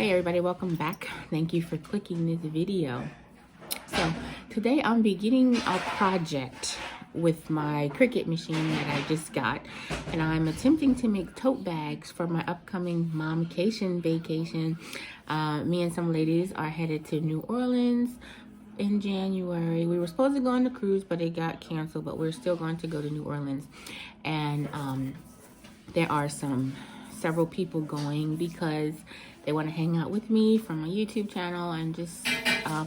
Hey everybody, welcome back. Thank you for clicking this video. So today I'm beginning a project with my Cricut machine that I just got, and I'm attempting to make tote bags for my upcoming momcation vacation. Me and some ladies are headed to New Orleans in January. We were supposed to go on the cruise, but it got canceled, but we're still going to go to New Orleans. And there are several people going because they want to hang out with me from my YouTube channel and just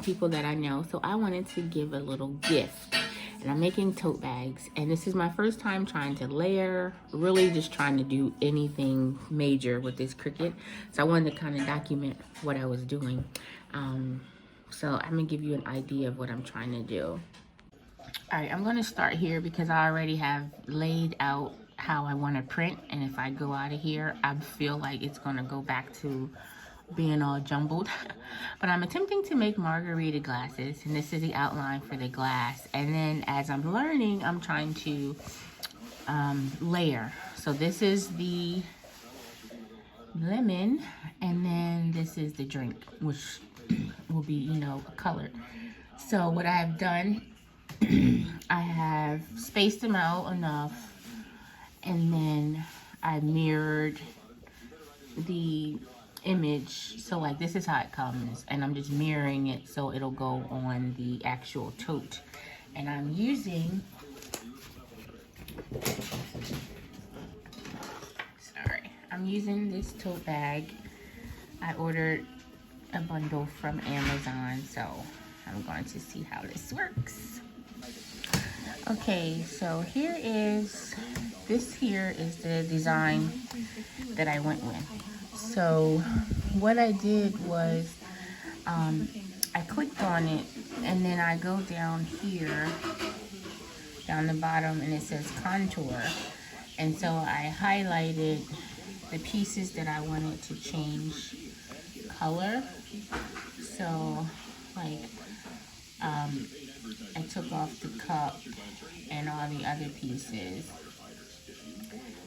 people that I know. So I wanted to give a little gift, and I'm making tote bags, and this is my first time trying to layer, really just trying to do anything major with this Cricut. So I wanted to kind of document what I was doing. So I'm gonna give you an idea of what I'm trying to do. All right, I'm gonna start here because I already have laid out how I want to print, and if I go out of here I feel like it's gonna go back to being all jumbled. But I'm attempting to make margarita glasses, and this is the outline for the glass, and then as I'm learning I'm trying to layer. So this is the lemon, and then this is the drink, which will be, you know, colored. So what I've done, I have spaced them out enough, and then I mirrored the image. So like this is how it comes, and I'm just mirroring it so it'll go on the actual tote. And I'm using, I'm using this tote bag. I ordered a bundle from Amazon, so I'm going to see how this works. Okay, so this here is the design that I went with. So what I did was I clicked on it, and then I go down here, down the bottom, and it says contour. And so I highlighted the pieces that I wanted to change color. So like I took off the cup and all the other pieces,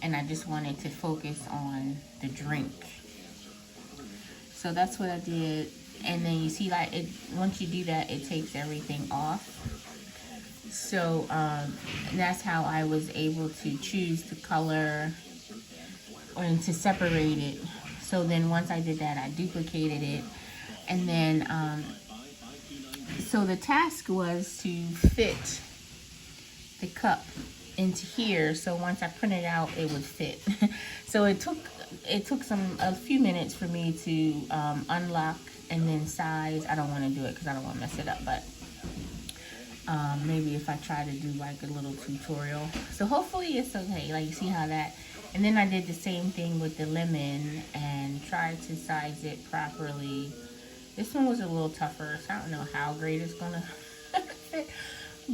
and I just wanted to focus on the drink. So that's what I did. And then you see, like, once you do that, it takes everything off. So that's how I was able to choose the color and to separate it. So then once I did that, I duplicated it, and then so the task was to fit the cup into here, so once I printed it out it would fit. So it took a few minutes for me to unlock and then size. I don't want to do it because I don't want to mess it up, but maybe if I try to do like a little tutorial. So hopefully it's okay. Like, you see how that, and then I did the same thing with the lemon and tried to size it properly. This one was a little tougher, so I don't know how great it's gonna fit.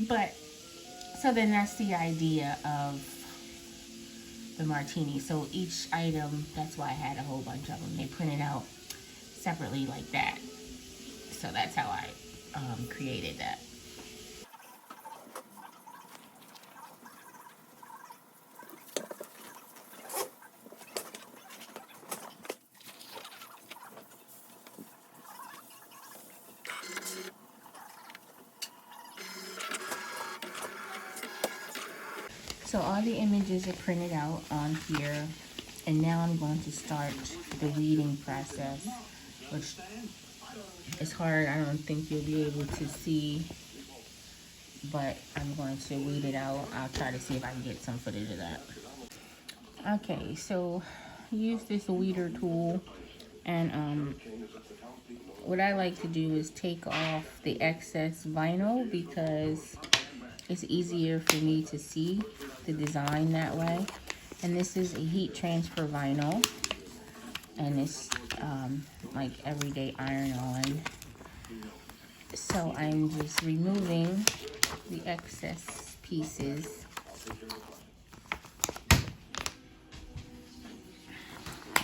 But so then that's the idea of the martini. So each item, that's why I had a whole bunch of them. They printed out separately like that. So that's how I created that. So all the images are printed out on here, and now I'm going to start the weeding process, which is hard. I don't think you'll be able to see, but I'm going to weed it out. I'll try to see if I can get some footage of that. Okay, so use this weeder tool, and what I like to do is take off the excess vinyl because it's easier for me to see the design that way. And this is a heat transfer vinyl, and it's like everyday iron on. So I'm just removing the excess pieces.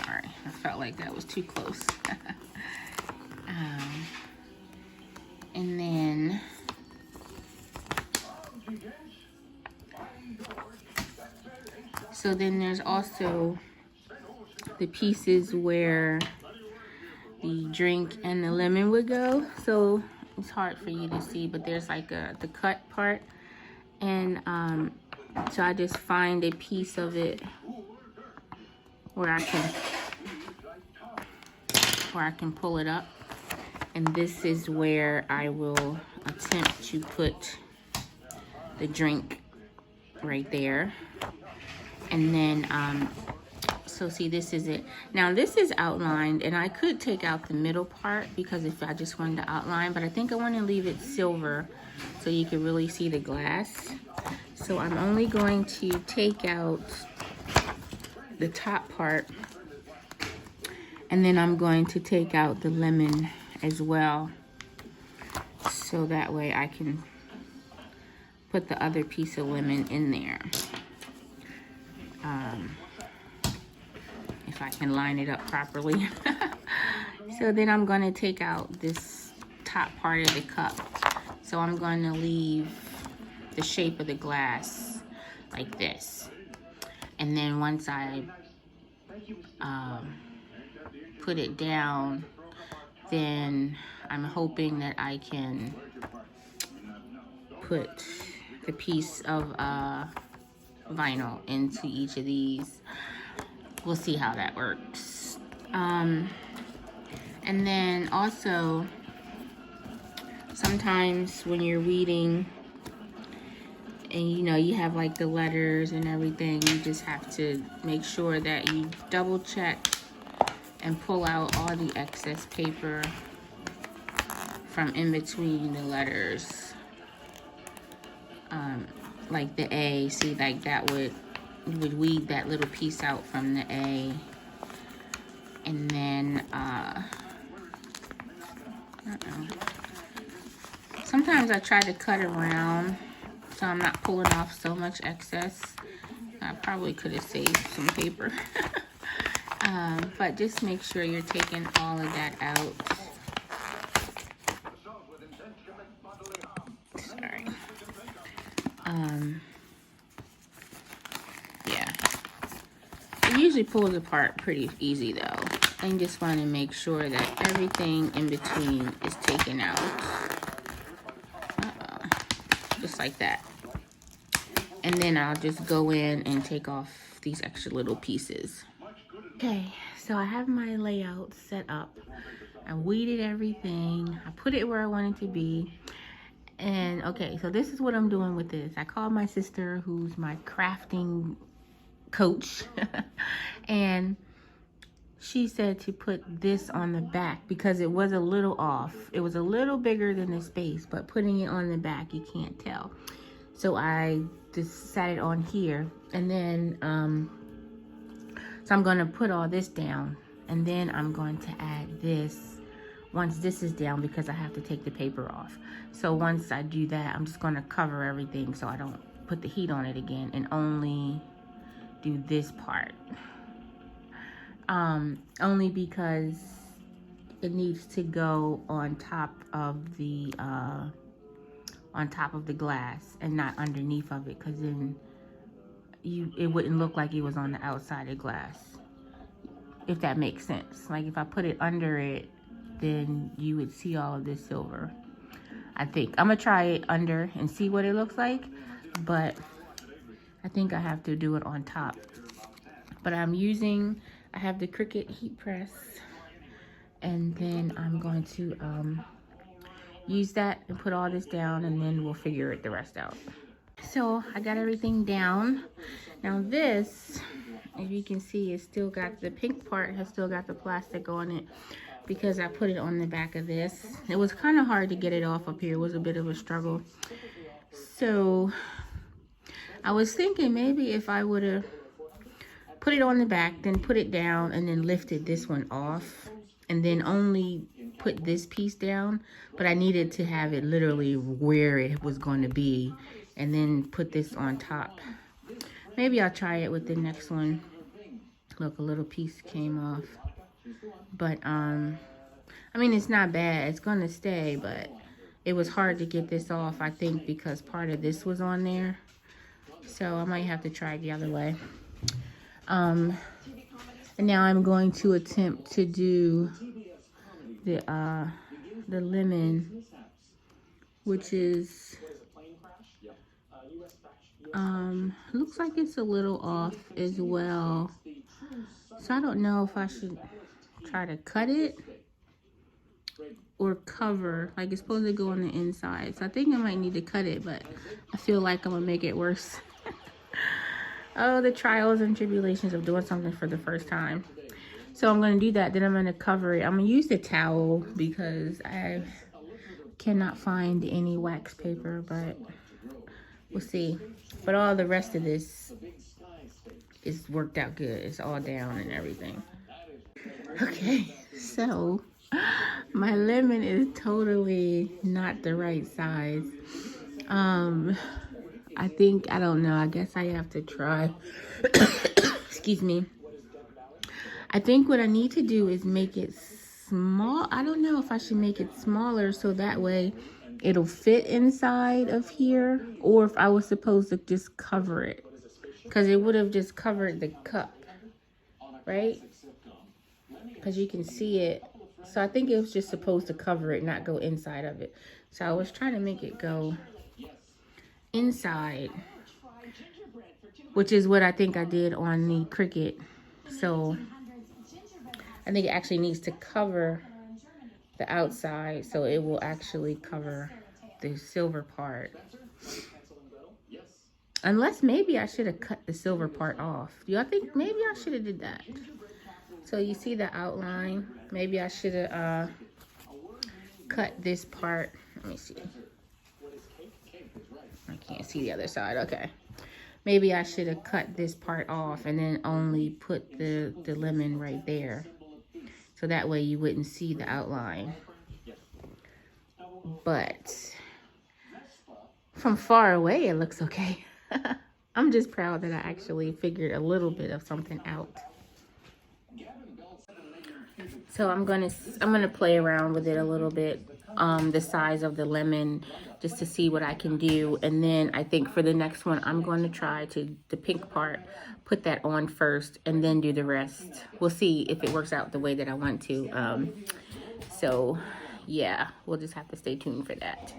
Alright, I felt like that was too close. And then so then there's also the pieces where the drink and the lemon would go. So it's hard for you to see, but there's like the cut part. And so I just find a piece of it where I can pull it up. And this is where I will attempt to put the drink right there. And then, so see, this is it. Now this is outlined, and I could take out the middle part because if I just wanted to outline, but I think I want to leave it silver so you can really see the glass. So I'm only going to take out the top part, and then I'm going to take out the lemon as well, so that way I can put the other piece of lemon in there. If I can line it up properly. So then I'm going to take out this top part of the cup. So I'm going to leave the shape of the glass like this. And then once I put it down, then I'm hoping that I can put the piece of vinyl into each of these. We'll see how that works. And then also, sometimes when you're reading and you know you have like the letters and everything, you just have to make sure that you double check and pull out all the excess paper from in between the letters. Like the A, see, like that would weed that little piece out from the A. And then sometimes I try to cut around so I'm not pulling off so much excess. I probably could have saved some paper. But just make sure you're taking all of that out. Sorry. Yeah. It usually pulls apart pretty easy though. I just want to make sure that everything in between is taken out. Just like that. And then I'll just go in and take off these extra little pieces. Okay, so I have my layout set up. I weeded everything. I put it where I want it to be. And okay, so this is what I'm doing with this. I called my sister, who's my crafting coach, and she said to put this on the back because it was a little off. It was a little bigger than the space, but putting it on the back, you can't tell. So I just sat it on here, and then so I'm going to put all this down, and then I'm going to add this once this is down because I have to take the paper off. So once I do that, I'm just going to cover everything so I don't put the heat on it again and only do this part. Only because it needs to go on top of the glass and not underneath of it, because then it wouldn't look like it was on the outside of glass, if that makes sense. Like if I put it under it, then you would see all of this silver. I think I'm gonna try it under and see what it looks like, but I think I have to do it on top. But I have the Cricut heat press, and then I'm going to use that and put all this down, and then we'll figure the rest out. So I got everything down. Now this, as you can see, it's still got the pink part, has still got the plastic on it because I put it on the back of this. It was kind of hard to get it off up here. It was a bit of a struggle. So I was thinking maybe if I would have put it on the back, then put it down, and then lifted this one off, and then only put this piece down, but I needed to have it literally where it was going to be, and then put this on top. Maybe I'll try it with the next one. Look, a little piece came off, but I mean, it's not bad. It's going to stay, but it was hard to get this off, I think, because part of this was on there. So I might have to try it the other way. And now I'm going to attempt to do the lemon, which is looks like it's a little off as well. So I don't know if I should try to cut it or cover. Like, it's supposed to go on the inside. So I think I might need to cut it, but I feel like I'm gonna make it worse. Oh, the trials and tribulations of doing something for the first time. So I'm gonna do that, then I'm gonna cover it. I'm gonna use the towel because I cannot find any wax paper, but we'll see. But all the rest of this is worked out good. It's all down and everything. Okay, so my lemon is totally not the right size. I think, I don't know, I guess I have to try. Excuse me. I think what I need to do is make it small. I don't know if I should make it smaller so that way it'll fit inside of here, or if I was supposed to just cover it, because it would have just covered the cup, right? Because you can see it. So I think it was just supposed to cover it, not go inside of it. So I was trying to make it go inside, which is what I think I did on the Cricut. So I think it actually needs to cover the outside, so it will actually cover the silver part. Unless maybe I should have cut the silver part off. Do y'all think maybe I should have did that? So you see the outline. Maybe I should have cut this part. Let me see. I can't see the other side. Okay. Maybe I should have cut this part off and then only put the lemon right there. So that way you wouldn't see the outline. But from far away, it looks okay. I'm just proud that I actually figured a little bit of something out. So I'm gonna play around with it a little bit, the size of the lemon, just to see what I can do. And then I think for the next one, I'm going to try the pink part, put that on first, and then do the rest. We'll see if it works out the way that I want to. So yeah, we'll just have to stay tuned for that.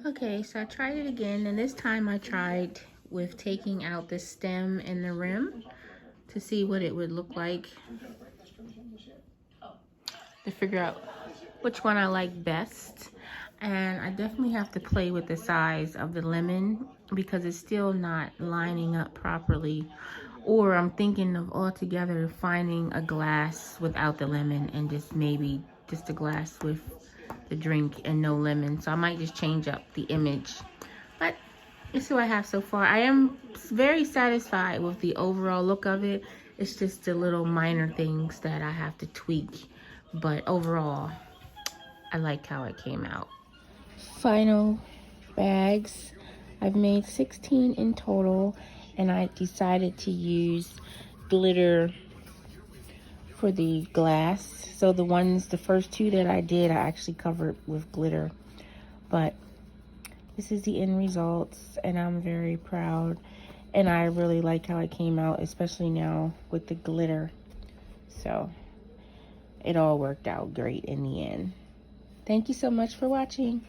Okay, so I tried it again, and this time I tried with taking out the stem and the rim to see what it would look like, to figure out which one I like best. And I definitely have to play with the size of the lemon because it's still not lining up properly. Or I'm thinking of altogether finding a glass without the lemon and just maybe just a glass with the drink and no lemon. So I might just change up the image. But this is what I have so far. I am very satisfied with the overall look of it. It's just the little minor things that I have to tweak. But overall, I like how it came out. Final bags. I've made 16 in total, and I decided to use glitter for the glass. So the first two that I did, I actually covered with glitter. But this is the end results, and I'm very proud. And I really like how it came out, especially now with the glitter. So it all worked out great in the end. Thank you so much for watching.